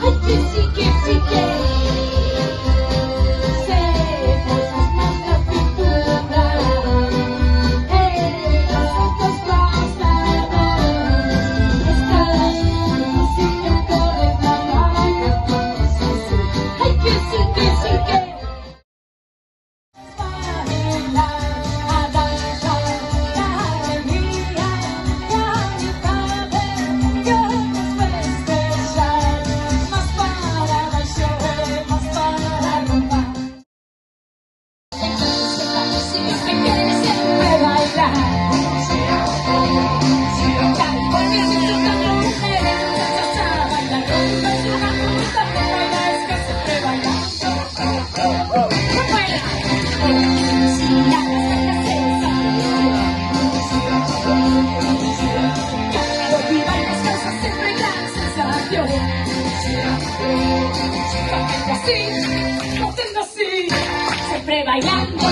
Ay, que sé cosas más de pintura. Los ojos pasaron. Estás conociendo de trabajo. Ay, que sí, que bailar, a danzar, la alegría, la amistad, queremos festejar, más para bailar, más para romper. Entonces la música que quiere siempre bailar. California disfrutando mujeres, muchachas a bailar, rumba es una música que baila, es que siempre bailando. Así, siempre bailando.